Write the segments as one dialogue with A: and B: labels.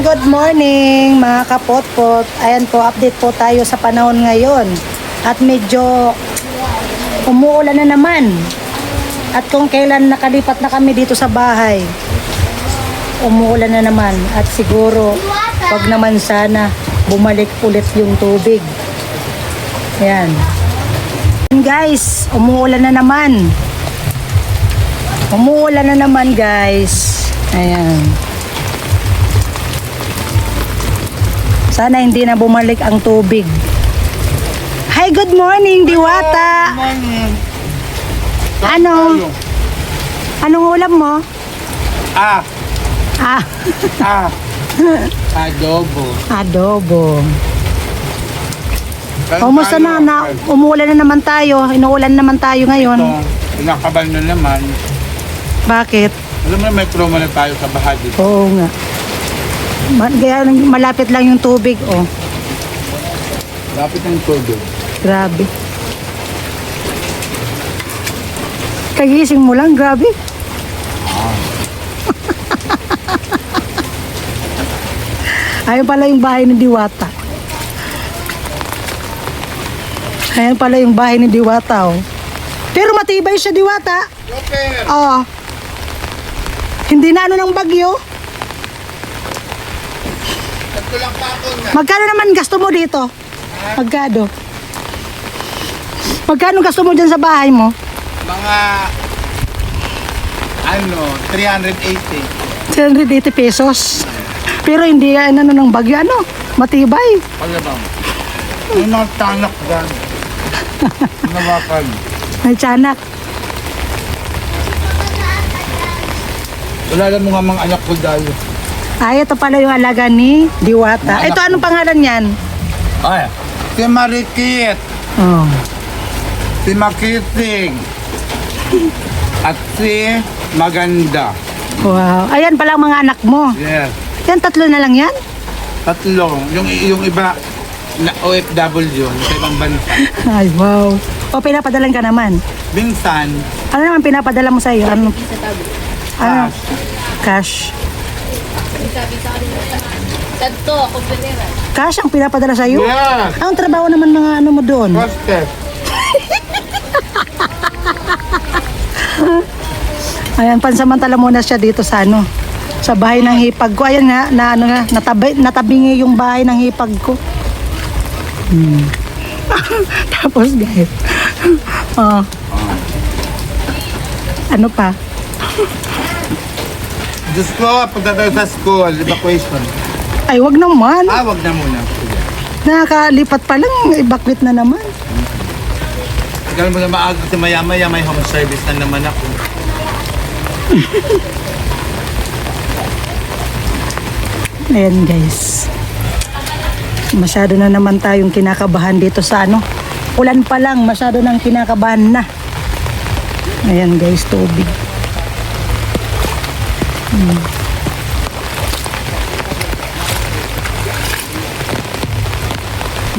A: good morning mga kapotpot. Ayan po, update po tayo sa panahon ngayon. At medyo umuulan na naman. At kung kailan nakalipat na kami dito sa bahay, umuulan na naman. At siguro, wag naman sana bumalik ulit yung tubig. Ayan. Guys, umuulan na naman. Umuulan na naman guys. Ayan. Sana hindi na bumalik ang tubig. Hi, good morning, Diwata.
B: Good morning.
A: Ano? Anong ulam mo?
B: Ah,
A: Ah,
B: adobo.
A: adobo. Kumusta na? Umuulan na naman tayo. Inuulan naman tayo ngayon.
B: Ito, pinakaban na naman.
A: Bakit?
B: Alam mo, may promo na tayo sa bahay dito.
A: Oo nga. Kaya malapit lang yung tubig, oh.
B: Lapit ng tubig.
A: Grabe. Kagising mo lang, grabe. Ayun pala yung bahay ni Diwata. Ayan pala yung bahay ni Diwata, oh. Pero matibay siya, Diwata.
B: Okay.
A: Oo. Hindi na ano ng bagyo.
B: Ito lang pa ako na.
A: Magkano naman gasto mo dito? Magkano? Magkano gasto mo dyan sa bahay mo?
B: Mga, 380.
A: 380 pesos. Pero hindi yan ano ng bagyo, ano? Matibay.
B: Ano ba? May mga tanak dyan. Nawakan.
A: May tiyanak.
B: Wala lang mga anak ko dahil.
A: Ay, ito pala yung alaga ni Diwata. Ito, anong pangalan yan?
B: Ay. Si Marikit.
A: Oh.
B: Si Makiting. At si Maganda.
A: Wow. Ayan pala ang mga anak mo.
B: Yes.
A: Yan, tatlo na lang yan?
B: Tatlo. Yung iba na OFW sa ibang bansa.
A: Ay, wow. O, pinapadalan ka naman.
B: Minsan,
A: Ano naman pinapadala mo sa iyo? Ano? Ano? Cash.
C: Tanto, kumpinera.
A: Cash ang pinapadala sa iyo?
B: yeah.
A: Anong trabaho naman mga ano mo doon?
B: Hostess.
A: Ayan, pansamantala muna siya dito sa ano, sa bahay ng hipag ko. Ayan nga, na ano nga, natabingi yung bahay ng hipag ko. Tapos guys, oh, ano pa?
B: Diyos ko, punta tayo sa school, evacuation.
A: Ay, wag naman.
B: Wag na muna.
A: Nakakalipat pa lang, evacuate na naman.
B: Tagal mo na maaga kasi maya-maya may home service na naman ako.
A: Ayan guys. Masyado na naman tayong kinakabahan dito sa ano. Ulan pa lang, masyado nang kinakabahan na. Ayan guys, tubig.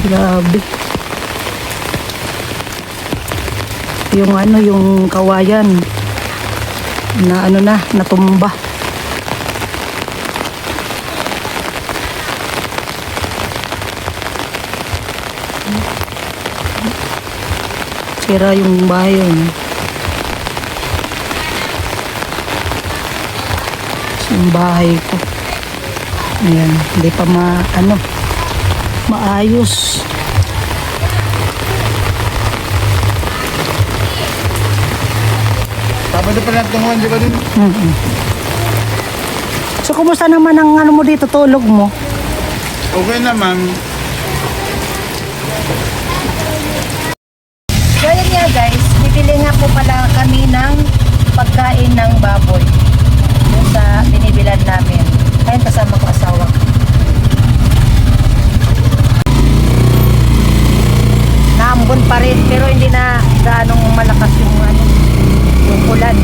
A: Grabe. Yung ano, yung kawayan na ano na, natumba. Sira yung bahay yun. Yung bahay ko. Ayan, hindi pa maayos.
B: Sabado pa lang tunguhan, di ba din?
A: So, kumusta naman ang ano mo dito, tulog mo?
B: Okay naman.
A: So, ayan nga guys, bibili nga po pala kami ng pagkain ng baboy. Yung sa binibilan namin. Ayun, kasama ko asawa ko. Naambon pa rin, pero hindi na gaanong malakas yung ano, yung ulan.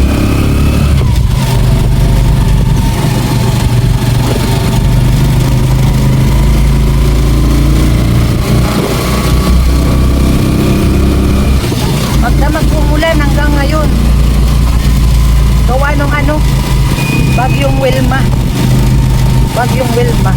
A: Magdamag umulan hanggang ngayon. Gawa nung ano, bagyong Wilma. Bagyong Wilma.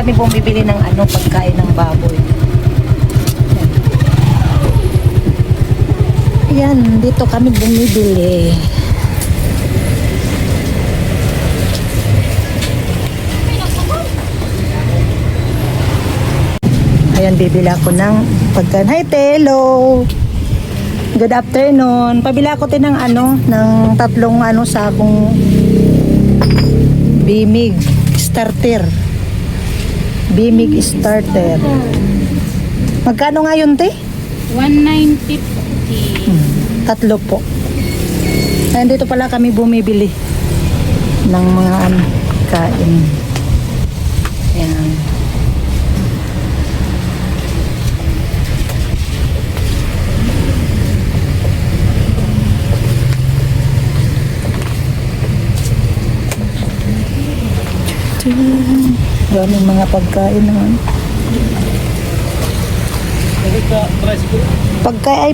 A: Kami bumibili ng pagkain ng baboy. Ayan, dito kami bumibili. Ayan, bibili ako ng pagkain. Hi, Telo! Good afternoon. Pabili ako din ng ng tatlong sakong bimig starter. Bimig starter. Magkano nga yun, te?
C: 1950.
A: Tatlo po. Ayan, dito pala kami bumibili ng mga kain. Ayan. Daming mga pagkain naman.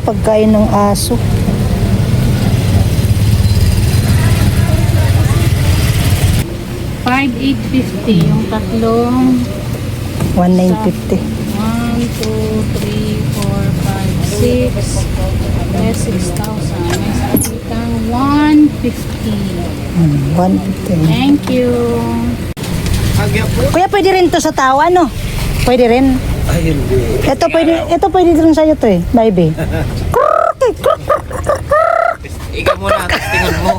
A: Pagkain ng aso.
C: $5,850 yung tatlong
A: 1,950.
C: 1, 2, 3, 4, 5, 6 may 6,000 may sakitang 150.
A: 150.
C: Thank you.
A: Kuya, pwede rin to sa tawa, no? Pwede rin.
B: Ay, hindi.
A: Ito pwede rin sa'yo to eh, baby.
B: Ikaw muna, testingan mo.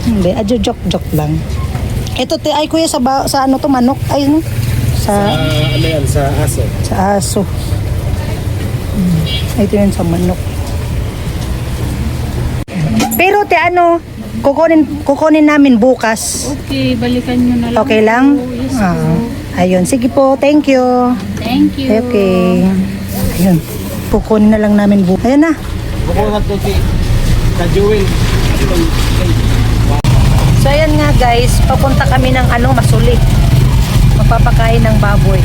A: Hindi, joke lang. Ito ay kuya sa to manok, ay no? Sa
B: Sa aso.
A: sa aso. Ito yun sa manok. Pero kukunin namin bukas.
C: Okay, balikan nyo na lang.
A: Okay lang?
C: po. Yes
A: Ah,
C: po.
A: ayun, sige po, thank you.
C: Thank you.
A: Okay. Ayun, kukunin na lang namin bukas. Ayun na.
B: Bukungan to si Jewel.
A: So ayan nga guys, papunta kami ng Masuli. Magpapakain ng baboy.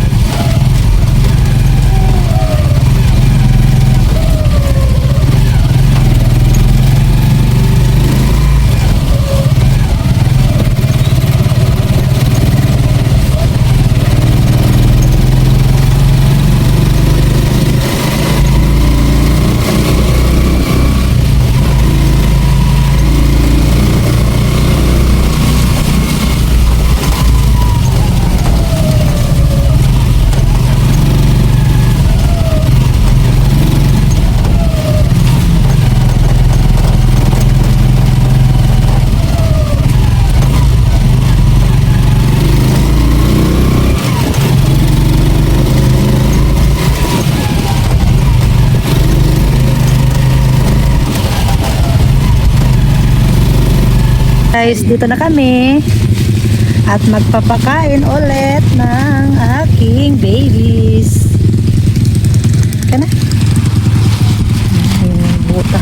A: guys, dito na kami. At magpapakain ulit ng aking babies. Ka na? Buta.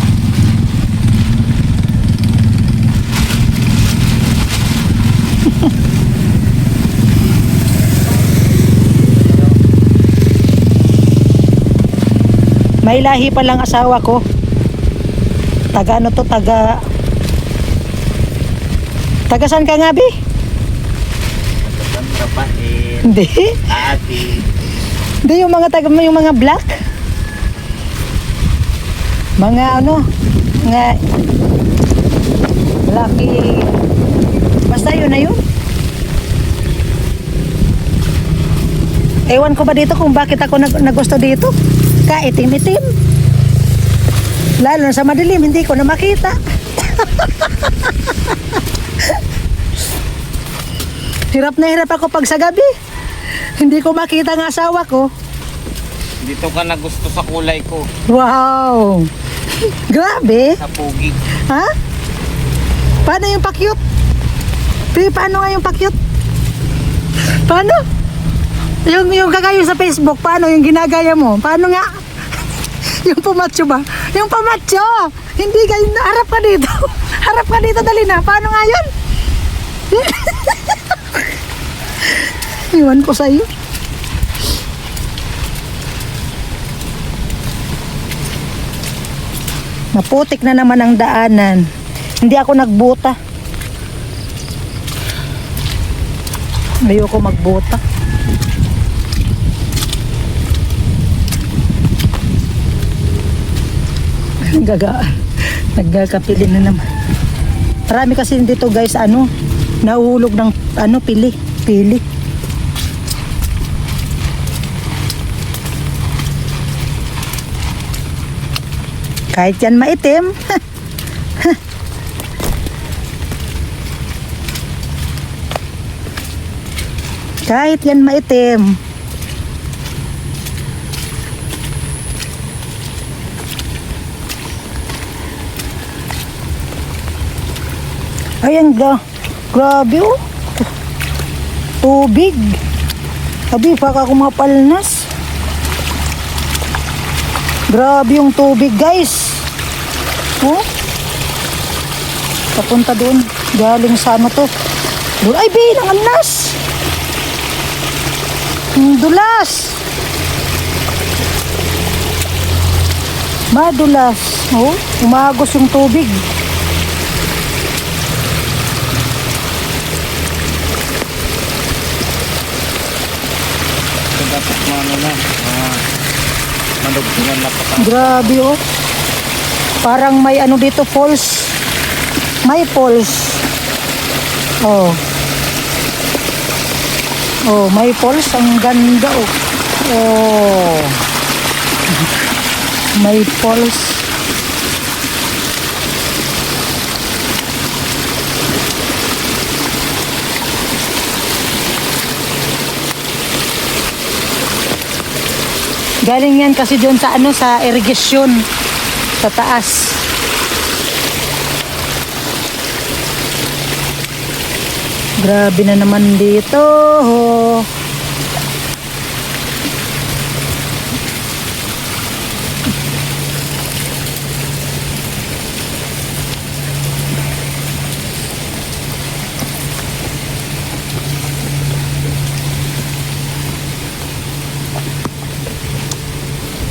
A: May lahi pa lang asawa ko. Taga ano to? Taga saan ka nga, Bi?
B: Kapatid,
A: Hindi.
B: ate.
A: Hindi yung mga yung mga black. Mga ano, mga blacky. Basta yun na yun. Ewan ko ba dito kung bakit ako nagusto dito. Kaitim-itim. Lalo na sa madilim, hindi ko na makita. Hirap na hirap ako pag sa gabi. Hindi ko makita ang asawa ko.
B: Dito ka na gusto sa kulay ko.
A: Wow! Grabe!
B: Sa pugi.
A: Ha? Paano yung pakyut? Paano nga yung pakyut? Paano? Yung kagaya sa Facebook, paano yung ginagaya mo? Paano nga? Yung pumatso ba? Yung pumatso! Hindi kayo, harap ka dito. Harap ka dito, dali na. Paano nga yun? Iwan ko sa'yo. Maputik na naman ang daanan. Hindi ako nagbuta. Ayoko magbuta. Nagkakapili na naman. Marami kasi dito guys, nahuhulog ng pili. Kahit yan maitim. Kahit yan maitim. Ayan, grabe oh. Tubig. Sabi, baka ako mapalnas. Grabe yung tubig, guys. Oh. Papunta doon. Galing sa ano to. Ay, ang alas. Dulas. Madulas. Oh, umagos yung tubig.
B: Dapat manugtungan na pa.
A: Grabe oh. Parang may ano dito, falls. May falls. Oh. Oh, may falls. Ang ganda oh. Oh. May falls. Galing yan kasi doon sa sa irrigation sa taas. Grabe na naman dito.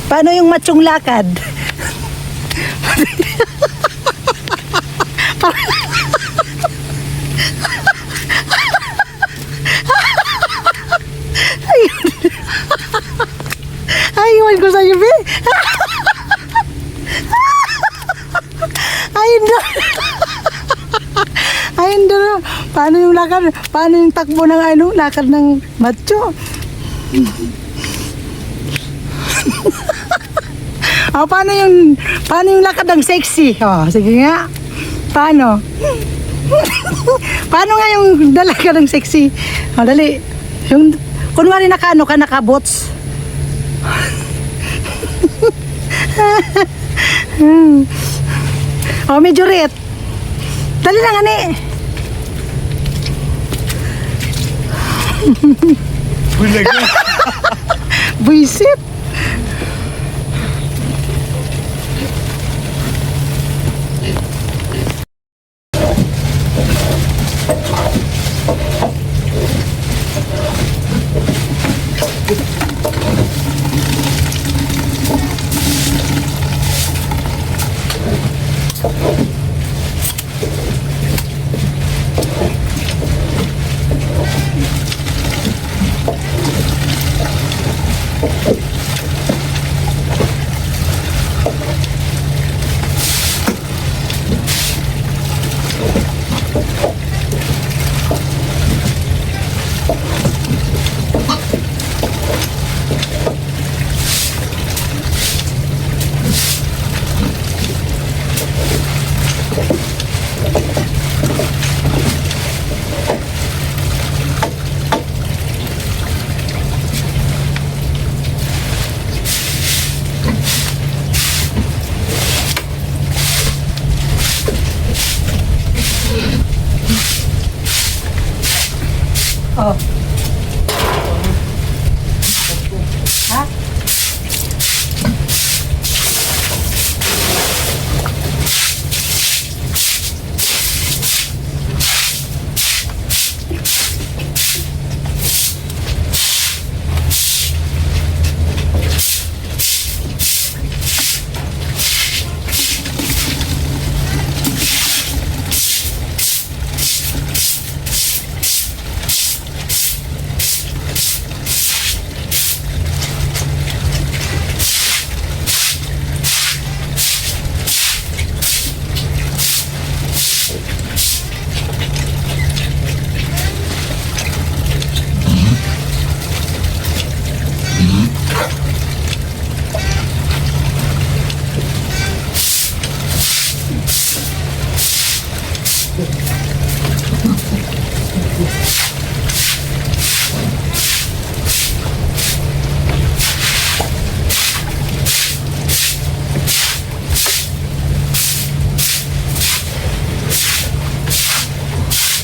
A: Paano yung machong lakad? Ayun ko sa iyo, be. Ayun na. Ayun na. Paano yung lakad? Paano yung takbo ng lakad ng macho? Oh, paano yung lakad ng sexy? Oh, sige nga. Paano? Paano nga yung lakad ng sexy? Oh, dali. Yung kunwari naka-bots. Oh, medyo red. Dali lang ani.
B: Bulaga.
A: Buisit. Oh. Ha?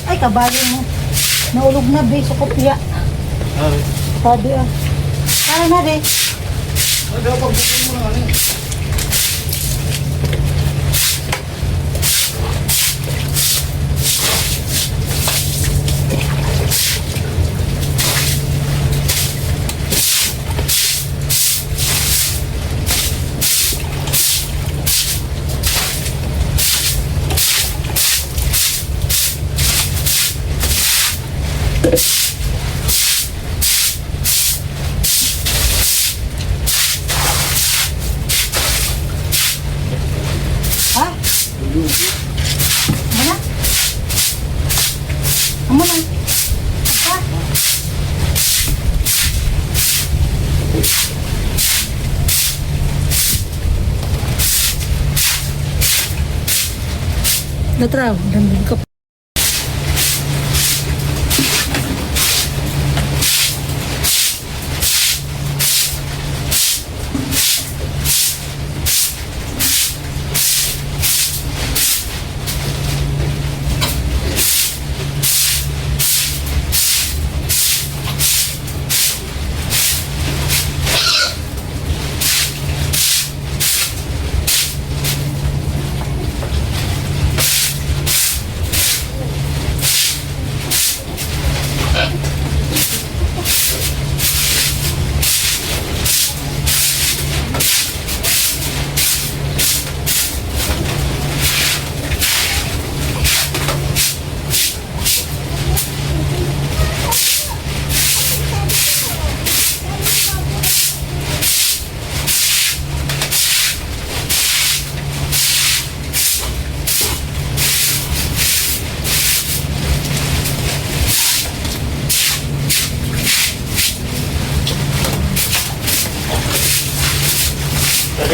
A: Ay, kabalo mo. Naulog na, be. Sa kopya. Sabi ah. Tara na, be. Ha? Mana? Amo na. Ha? Natraw, nandun ka.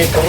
A: Ay po.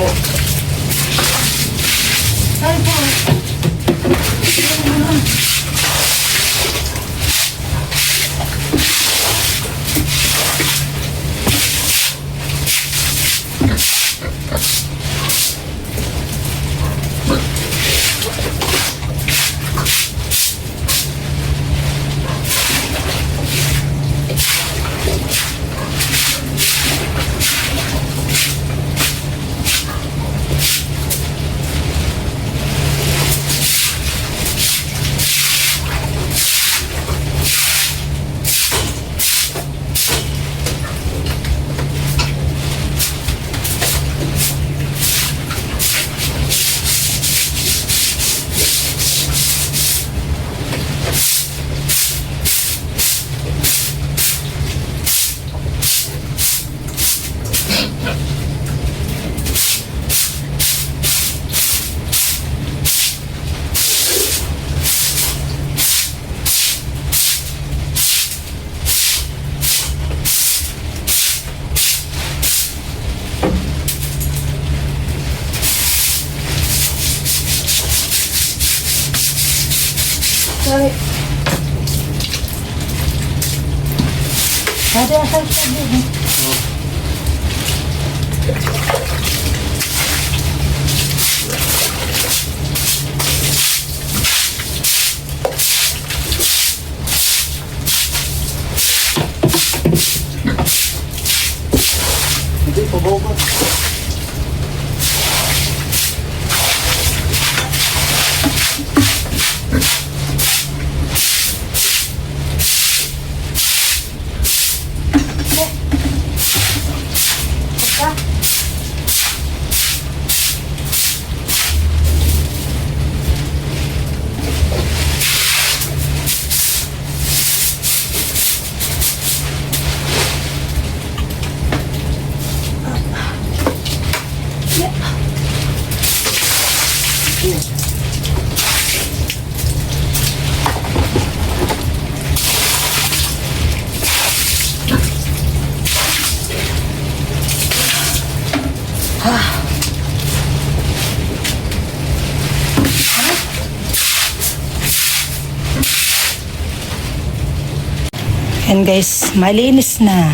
A: Dati asal sabi.
B: Hindi, pabawa. And guys, malinis na.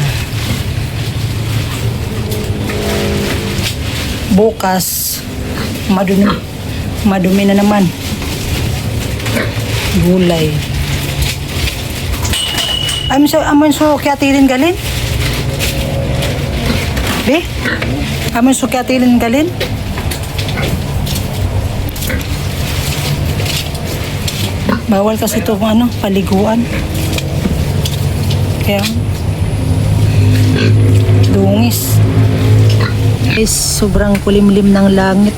B: Bukas, madumi na naman. Gulay. Amin so kiatilin galin? Be? Amin so kiatilin galin? Bawal kasi ito kung ano, paliguan. Kaya, dungis. Guys, sobrang kulimlim ng langit.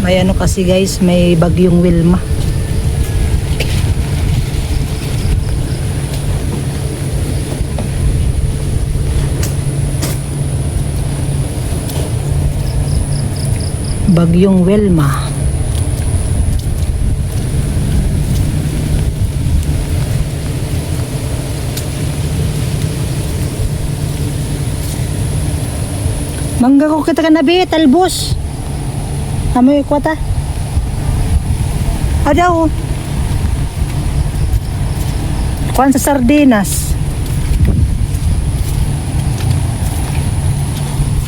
B: May ano kasi guys, may bagyong Wilma. Bagyong Wilma. Mangga ko kita ka nabi, talbos. Amoy ko ta. Adaw. Kuan sa sardinas.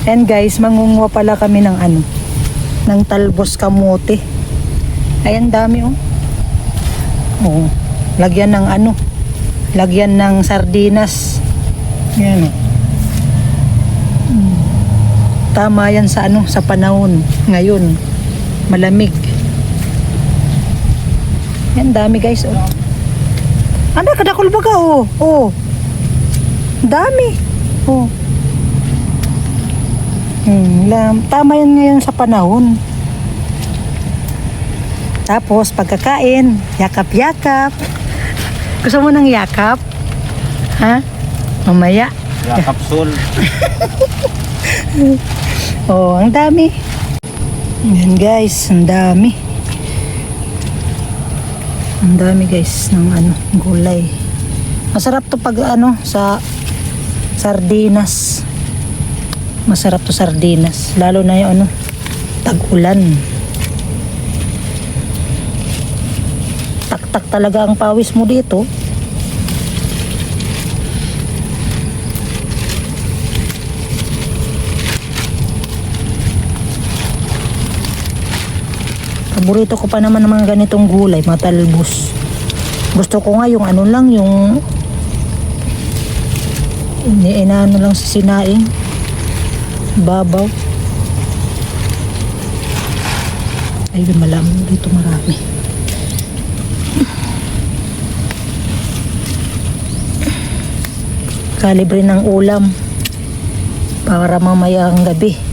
B: And guys, mangunguha pala kami ng ano, ng talbos kamote. Ayan, dami oh. Oh, lagyan ng ano, lagyan ng sardinas. Yan oh. Tama yan sa ano, sa panahon ngayon. Malamig. Yan, dami guys oh. Ano, kadakol baga oh. Oh. Dami. Oh. Tama yan ngayon sa panahon. Tapos pagkakain, yakap-yakap. Gusto mo ng yakap? Ha? Mamaya. Yakap sol.
A: Oh, ang dami. Yan guys, ang dami. Ang dami guys ng ano, gulay. Masarap to pag ano sa sardinas. Masarap to sardinas, lalo na yung ano, tag-ulan. Tak-tak talaga ang pawis mo dito. Paborito ko pa naman ng mga ganitong gulay, mga talbos. Gusto ko nga yung ano lang, yung inaano lang sa sinaing. Babaw. Ay, malam dito marami. Kalibre ng ulam para mamaya ang gabi.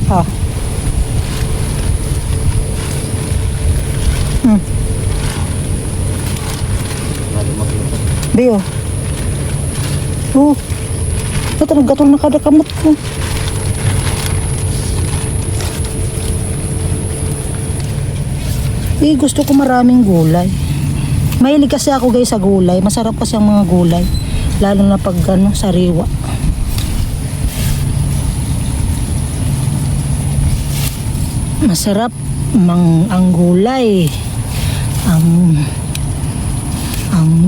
A: Ah. Bio. Oh. Ito naggatol na kada kamot ko.
B: gusto ko maraming gulay. Mahilig kasi ako guys sa gulay. Masarap kasi ang mga gulay. Lalo na pag sariwa. Masarap ang gulay. Ang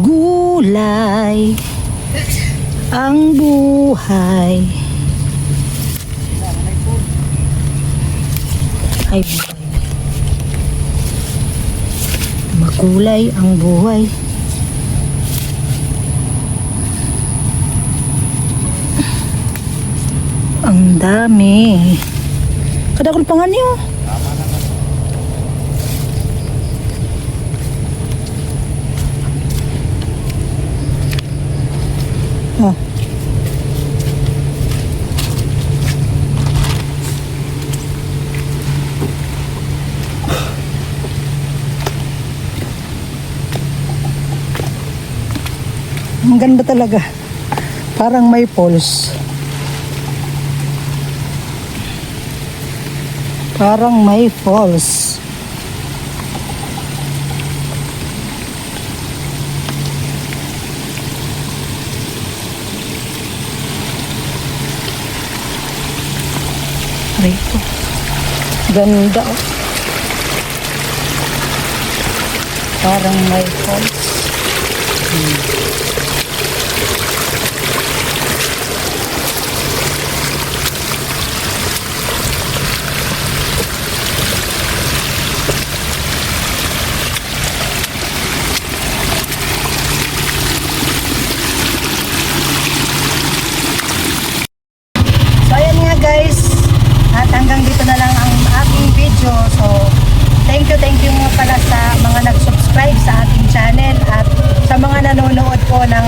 B: gulay. Ang buhay. Ay buhay. Makulay ang buhay. Ang dami. Kadakol pa nga niyo. Oh. Ang ganda talaga. Parang may falls. Parang may falls. Rito. Ganda oh. Parang may falls. So ayan nga guys, at hanggang dito na lang ang aking video. So thank you nga pala sa mga nag-subscribe sa aking channel at sa mga nanonood po ng